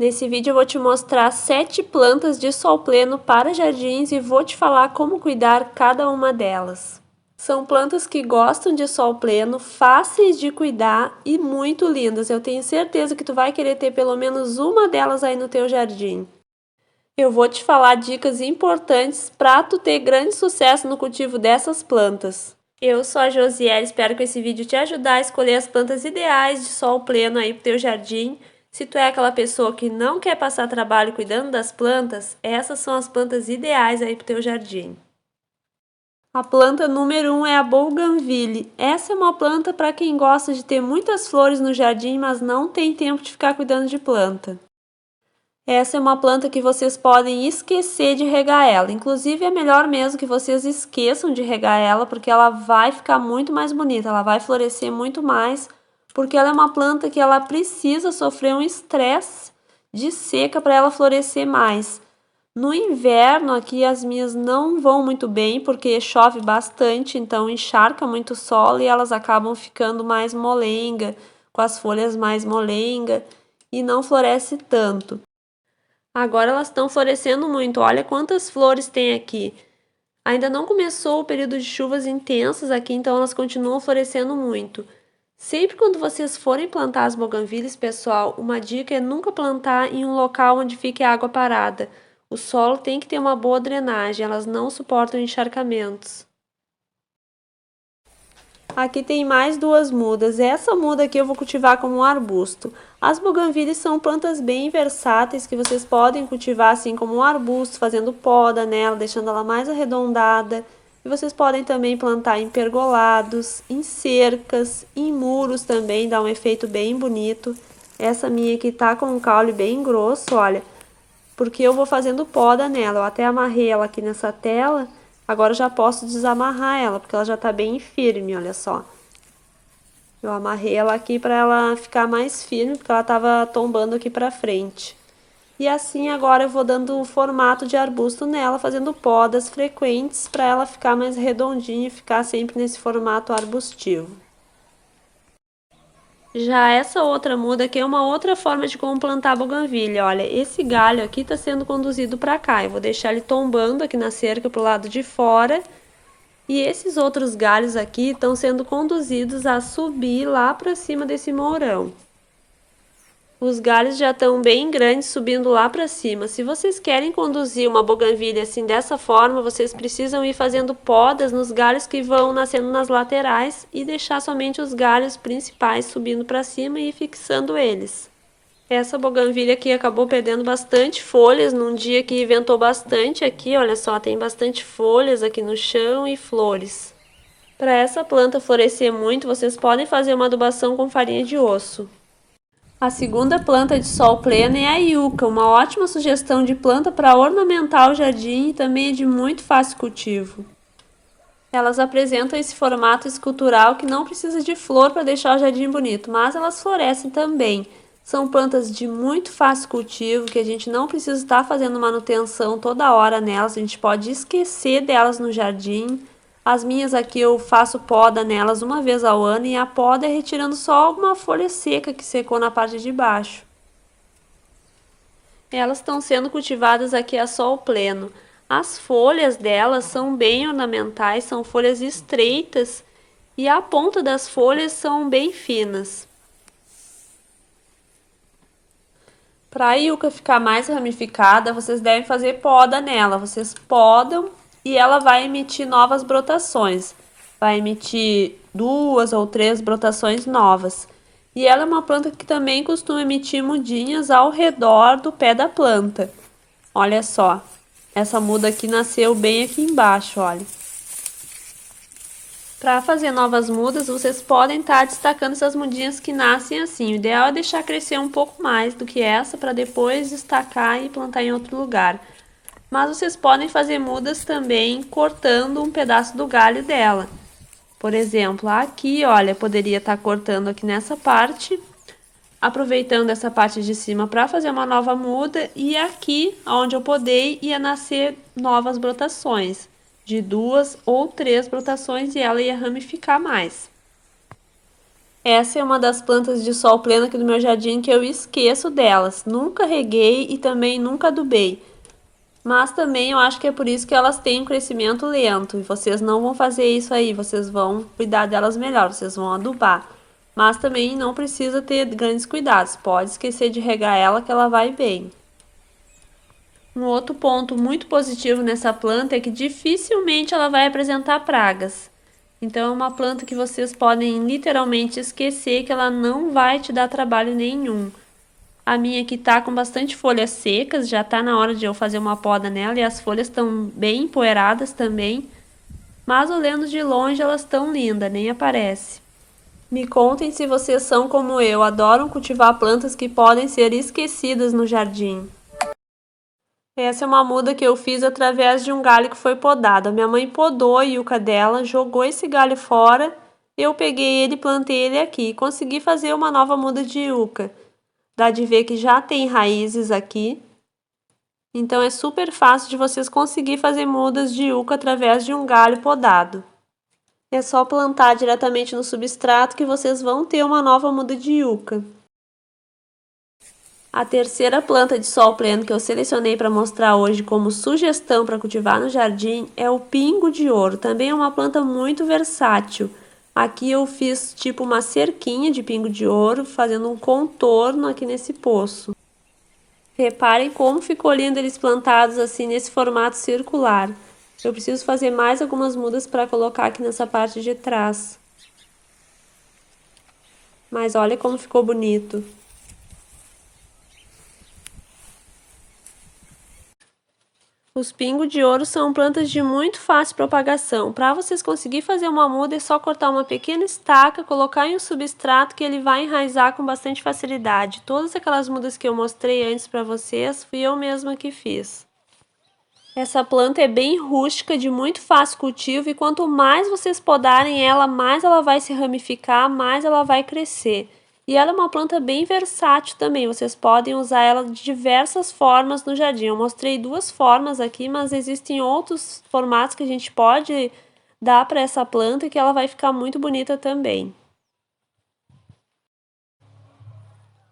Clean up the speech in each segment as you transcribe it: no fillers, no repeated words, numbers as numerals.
Nesse vídeo eu vou te mostrar 7 plantas de sol pleno para jardins e vou te falar como cuidar cada uma delas. São plantas que gostam de sol pleno, fáceis de cuidar e muito lindas. Eu tenho certeza que tu vai querer ter pelo menos uma delas aí no teu jardim. Eu vou te falar dicas importantes para tu ter grande sucesso no cultivo dessas plantas. Eu sou a Josiele, espero que esse vídeo te ajudar a escolher as plantas ideais de sol pleno aí pro teu jardim. Se tu é aquela pessoa que não quer passar trabalho cuidando das plantas, essas são as plantas ideais aí pro teu jardim. A planta número 1 é a Bougainville. Essa é uma planta para quem gosta de ter muitas flores no jardim, mas não tem tempo de ficar cuidando de planta. Essa é uma planta que vocês podem esquecer de regar ela. Inclusive, é melhor mesmo que vocês esqueçam de regar ela, porque ela vai ficar muito mais bonita, ela vai florescer muito mais, porque ela é uma planta que ela precisa sofrer um estresse de seca para ela florescer mais. No inverno, aqui as minhas não vão muito bem, porque chove bastante, então encharca muito o solo e elas acabam ficando mais molenga, com as folhas mais molenga e não floresce tanto. Agora elas estão florescendo muito, olha quantas flores tem aqui. Ainda não começou o período de chuvas intensas aqui, então elas continuam florescendo muito. Sempre quando vocês forem plantar as bougainvilles, pessoal, uma dica é nunca plantar em um local onde fique água parada. O solo tem que ter uma boa drenagem, elas não suportam encharcamentos. Aqui tem mais 2 mudas. Essa muda aqui eu vou cultivar como um arbusto. As bougainvilles são plantas bem versáteis que vocês podem cultivar assim como um arbusto, fazendo poda nela, deixando ela mais arredondada. E vocês podem também plantar em pergolados, em cercas, em muros também, dá um efeito bem bonito. Essa minha aqui tá com um caule bem grosso, olha, porque eu vou fazendo poda nela. Eu até amarrei ela aqui nessa tela. Agora eu já posso desamarrar ela, porque ela já tá bem firme, olha só. Eu amarrei ela aqui para ela ficar mais firme, porque ela tava tombando aqui para frente. E assim agora eu vou dando o formato de arbusto nela, fazendo podas frequentes para ela ficar mais redondinha e ficar sempre nesse formato arbustivo. Já essa outra muda aqui é uma outra forma de como plantar a bougainville. Olha, esse galho aqui está sendo conduzido para cá. Eu vou deixar ele tombando aqui na cerca para o lado de fora. E esses outros galhos aqui estão sendo conduzidos a subir lá para cima desse mourão. Os galhos já estão bem grandes subindo lá para cima. Se vocês querem conduzir uma bougainville assim dessa forma, vocês precisam ir fazendo podas nos galhos que vão nascendo nas laterais e deixar somente os galhos principais subindo para cima e fixando eles. Essa bougainville aqui acabou perdendo bastante folhas num dia que ventou bastante aqui, olha só, tem bastante folhas aqui no chão e flores. Para essa planta florescer muito, vocês podem fazer uma adubação com farinha de osso. A segunda planta de sol pleno é a Yucca, uma ótima sugestão de planta para ornamentar o jardim e também é de muito fácil cultivo. Elas apresentam esse formato escultural que não precisa de flor para deixar o jardim bonito, mas elas florescem também. São plantas de muito fácil cultivo, que a gente não precisa estar fazendo manutenção toda hora nelas, a gente pode esquecer delas no jardim. As minhas aqui eu faço poda nelas uma vez ao ano e a poda é retirando só alguma folha seca que secou na parte de baixo. Elas estão sendo cultivadas aqui a sol pleno. As folhas delas são bem ornamentais, são folhas estreitas e a ponta das folhas são bem finas. Para a yucca ficar mais ramificada, vocês devem fazer poda nela. Vocês podam e ela vai emitir novas brotações. Vai emitir 2 ou 3 brotações novas. E ela é uma planta que também costuma emitir mudinhas ao redor do pé da planta. Olha só, essa muda aqui nasceu bem aqui embaixo, olha. Para fazer novas mudas, vocês podem estar destacando essas mudinhas que nascem assim. O ideal é deixar crescer um pouco mais do que essa para depois destacar e plantar em outro lugar. Mas vocês podem fazer mudas também cortando um pedaço do galho dela. Por exemplo, aqui, olha, poderia estar cortando aqui nessa parte, aproveitando essa parte de cima para fazer uma nova muda, e aqui, onde eu podei, ia nascer novas brotações, de 2 ou 3 brotações, e ela ia ramificar mais. Essa é uma das plantas de sol pleno aqui do meu jardim que eu esqueço delas. Nunca reguei e também nunca adubei. Mas também eu acho que é por isso que elas têm um crescimento lento. E vocês não vão fazer isso aí, vocês vão cuidar delas melhor, vocês vão adubar. Mas também não precisa ter grandes cuidados, pode esquecer de regar ela que ela vai bem. Um outro ponto muito positivo nessa planta é que dificilmente ela vai apresentar pragas. Então é uma planta que vocês podem literalmente esquecer que ela não vai te dar trabalho nenhum. A minha aqui tá com bastante folhas secas, já tá na hora de eu fazer uma poda nela e as folhas estão bem empoeiradas também. Mas olhando de longe elas estão lindas, nem aparece. Me contem se vocês são como eu, adoram cultivar plantas que podem ser esquecidas no jardim. Essa é uma muda que eu fiz através de um galho que foi podado. A minha mãe podou a yucca dela, jogou esse galho fora, eu peguei ele e plantei ele aqui. E consegui fazer uma nova muda de yucca. Dá de ver que já tem raízes aqui. Então é super fácil de vocês conseguir fazer mudas de yucca através de um galho podado. É só plantar diretamente no substrato que vocês vão ter uma nova muda de yucca. A terceira planta de sol pleno que eu selecionei para mostrar hoje como sugestão para cultivar no jardim é o pingo de ouro. Também é uma planta muito versátil. Aqui eu fiz tipo uma cerquinha de pingo de ouro, fazendo um contorno aqui nesse poço. Reparem como ficou lindo eles plantados assim nesse formato circular. Eu preciso fazer mais algumas mudas para colocar aqui nessa parte de trás. Mas olha como ficou bonito. Os pingos de ouro são plantas de muito fácil propagação. Para vocês conseguirem fazer uma muda é só cortar uma pequena estaca, colocar em um substrato que ele vai enraizar com bastante facilidade. Todas aquelas mudas que eu mostrei antes para vocês, fui eu mesma que fiz. Essa planta é bem rústica, de muito fácil cultivo e quanto mais vocês podarem ela, mais ela vai se ramificar, mais ela vai crescer. E ela é uma planta bem versátil também, vocês podem usar ela de diversas formas no jardim. Eu mostrei duas formas aqui, mas existem outros formatos que a gente pode dar para essa planta que ela vai ficar muito bonita também.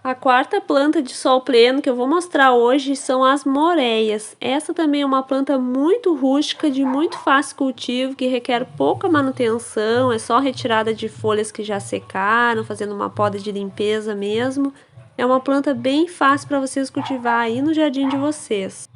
A quarta planta de sol pleno que eu vou mostrar hoje são as moreias. Essa também é uma planta muito rústica, de muito fácil cultivo, que requer pouca manutenção, é só retirada de folhas que já secaram, fazendo uma poda de limpeza mesmo. É uma planta bem fácil para vocês cultivar aí no jardim de vocês.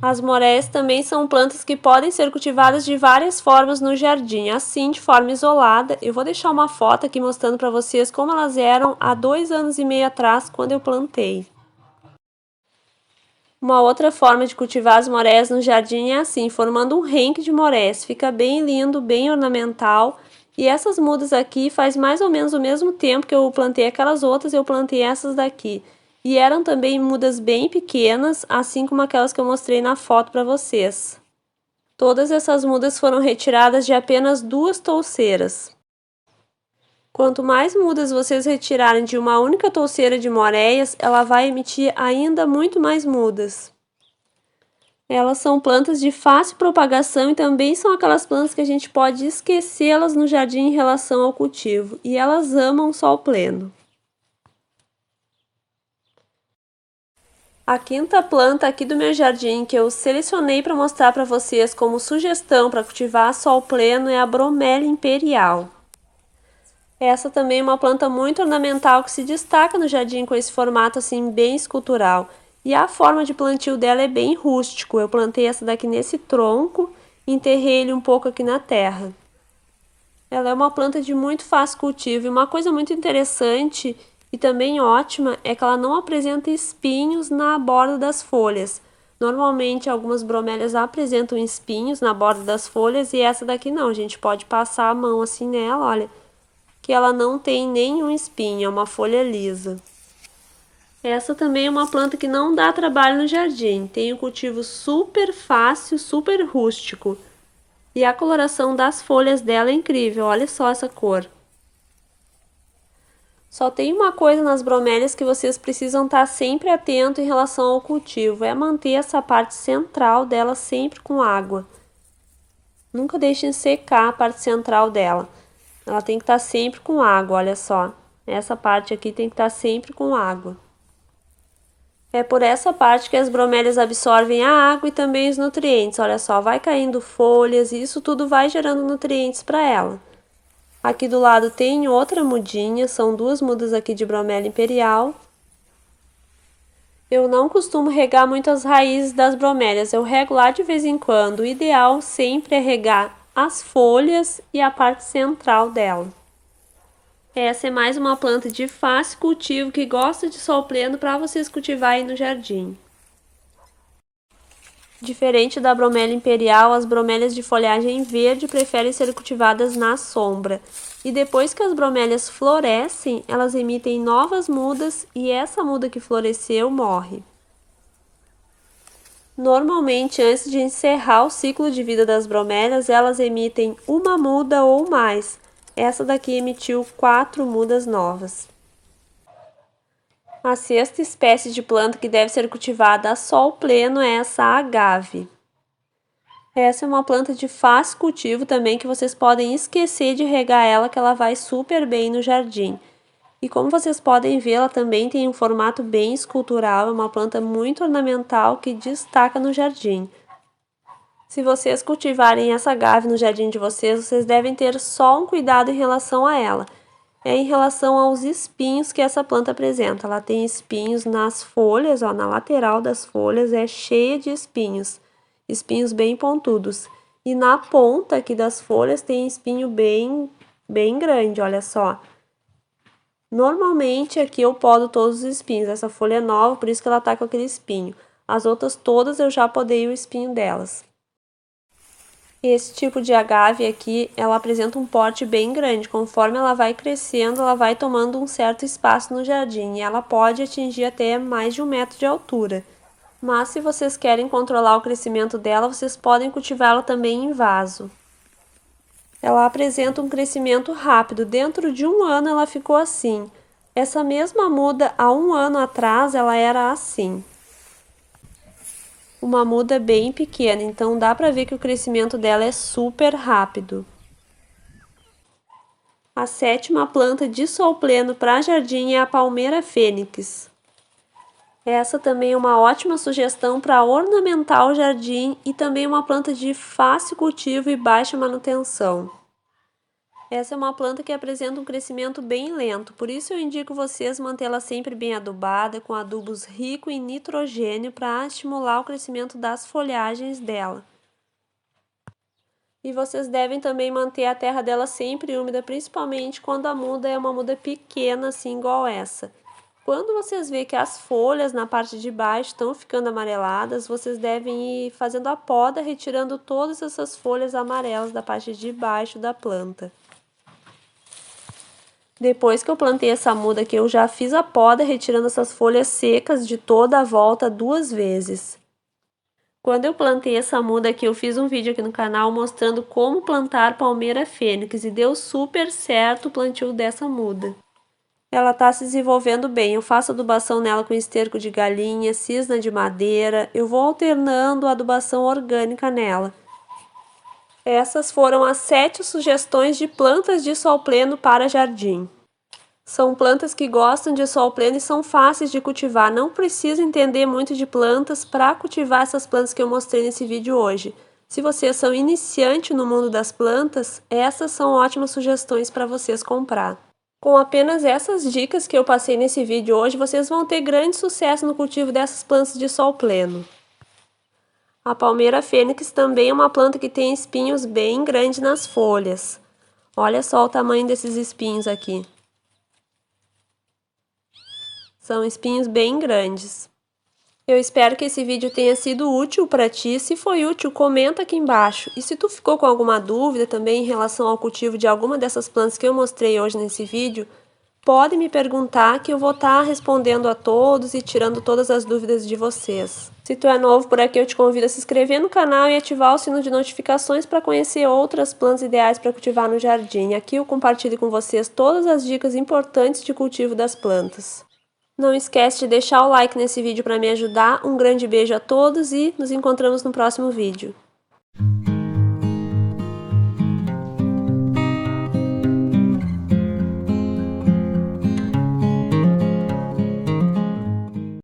As moreias também são plantas que podem ser cultivadas de várias formas no jardim, assim de forma isolada. Eu vou deixar uma foto aqui mostrando para vocês como elas eram há 2 anos e meio atrás, quando eu plantei. Uma outra forma de cultivar as moreias no jardim é assim, formando um renque de moreias. Fica bem lindo, bem ornamental. E essas mudas aqui faz mais ou menos o mesmo tempo que eu plantei aquelas outras, eu plantei essas daqui. E eram também mudas bem pequenas, assim como aquelas que eu mostrei na foto para vocês. Todas essas mudas foram retiradas de apenas 2 touceiras. Quanto mais mudas vocês retirarem de uma única touceira de moreias, ela vai emitir ainda muito mais mudas. Elas são plantas de fácil propagação e também são aquelas plantas que a gente pode esquecê-las no jardim em relação ao cultivo. E elas amam o sol pleno. A quinta planta aqui do meu jardim que eu selecionei para mostrar para vocês como sugestão para cultivar sol pleno é a bromélia imperial. Essa também é uma planta muito ornamental que se destaca no jardim com esse formato assim bem escultural. E a forma de plantio dela é bem rústico. Eu plantei essa daqui nesse tronco e enterrei ele um pouco aqui na terra. Ela é uma planta de muito fácil cultivo e uma coisa muito interessante e também ótima é que ela não apresenta espinhos na borda das folhas. Normalmente algumas bromélias apresentam espinhos na borda das folhas e essa daqui não, a gente pode passar a mão assim nela, olha, que ela não tem nenhum espinho, é uma folha lisa. Essa também é uma planta que não dá trabalho no jardim, tem um cultivo super fácil, super rústico. E a coloração das folhas dela é incrível, olha só essa cor. Só tem uma coisa nas bromélias que vocês precisam estar sempre atento em relação ao cultivo, é manter essa parte central dela sempre com água. Nunca deixem secar a parte central dela, ela tem que estar sempre com água, olha só. Essa parte aqui tem que estar sempre com água. É por essa parte que as bromélias absorvem a água e também os nutrientes. Olha só, vai caindo folhas e isso tudo vai gerando nutrientes para ela. Aqui do lado tem outra mudinha, são 2 mudas aqui de bromélia imperial. Eu não costumo regar muito as raízes das bromélias, eu rego lá de vez em quando. O ideal sempre é regar as folhas e a parte central dela. Essa é mais uma planta de fácil cultivo que gosta de sol pleno para vocês cultivarem no jardim. Diferente da bromélia imperial, as bromélias de folhagem verde preferem ser cultivadas na sombra. E depois que as bromélias florescem, elas emitem novas mudas e essa muda que floresceu morre. Normalmente, antes de encerrar o ciclo de vida das bromélias, elas emitem uma muda ou mais. Essa daqui emitiu 4 mudas novas. A 6ª espécie de planta que deve ser cultivada a sol pleno é essa agave. Essa é uma planta de fácil cultivo também que vocês podem esquecer de regar ela, que ela vai super bem no jardim. E como vocês podem ver, ela também tem um formato bem escultural, é uma planta muito ornamental que destaca no jardim. Se vocês cultivarem essa agave no jardim de vocês, vocês devem ter só um cuidado em relação a ela. É em relação aos espinhos que essa planta apresenta. Ela tem espinhos nas folhas, ó, na lateral das folhas é cheia de espinhos bem pontudos. E na ponta aqui das folhas tem espinho bem grande, olha só. Normalmente aqui eu podo todos os espinhos, essa folha é nova, por isso que ela tá com aquele espinho. As outras todas eu já podei o espinho delas. Esse tipo de agave aqui, ela apresenta um porte bem grande. Conforme ela vai crescendo, ela vai tomando um certo espaço no jardim. E ela pode atingir até mais de 1 metro de altura. Mas se vocês querem controlar o crescimento dela, vocês podem cultivá-la também em vaso. Ela apresenta um crescimento rápido. Dentro de 1 ano ela ficou assim. Essa mesma muda, há 1 ano atrás, ela era assim. Uma muda bem pequena, então dá para ver que o crescimento dela é super rápido. A 7ª planta de sol pleno para jardim é a palmeira fênix. Essa também é uma ótima sugestão para ornamentar o jardim e também uma planta de fácil cultivo e baixa manutenção. Essa é uma planta que apresenta um crescimento bem lento, por isso eu indico vocês mantê-la sempre bem adubada, com adubos ricos em nitrogênio para estimular o crescimento das folhagens dela. E vocês devem também manter a terra dela sempre úmida, principalmente quando a muda é uma muda pequena, assim igual essa. Quando vocês verem que as folhas na parte de baixo estão ficando amareladas, vocês devem ir fazendo a poda, retirando todas essas folhas amarelas da parte de baixo da planta. Depois que eu plantei essa muda aqui, eu já fiz a poda, retirando essas folhas secas de toda a volta 2 vezes. Quando eu plantei essa muda aqui, eu fiz um vídeo aqui no canal mostrando como plantar palmeira fênix e deu super certo o plantio dessa muda. Ela está se desenvolvendo bem, eu faço adubação nela com esterco de galinha, cisna de madeira, eu vou alternando a adubação orgânica nela. Essas foram as 7 sugestões de plantas de sol pleno para jardim. São plantas que gostam de sol pleno e são fáceis de cultivar. Não precisa entender muito de plantas para cultivar essas plantas que eu mostrei nesse vídeo hoje. Se vocês são iniciante no mundo das plantas, essas são ótimas sugestões para vocês comprar. Com apenas essas dicas que eu passei nesse vídeo hoje, vocês vão ter grande sucesso no cultivo dessas plantas de sol pleno. A palmeira fênix também é uma planta que tem espinhos bem grandes nas folhas. Olha só o tamanho desses espinhos aqui. São espinhos bem grandes. Eu espero que esse vídeo tenha sido útil para ti. Se foi útil, comenta aqui embaixo. E se tu ficou com alguma dúvida também em relação ao cultivo de alguma dessas plantas que eu mostrei hoje nesse vídeo, pode me perguntar que eu vou estar respondendo a todos e tirando todas as dúvidas de vocês. Se tu é novo por aqui, eu te convido a se inscrever no canal e ativar o sino de notificações para conhecer outras plantas ideais para cultivar no jardim. Aqui eu compartilho com vocês todas as dicas importantes de cultivo das plantas. Não esquece de deixar o like nesse vídeo para me ajudar. Um grande beijo a todos e nos encontramos no próximo vídeo.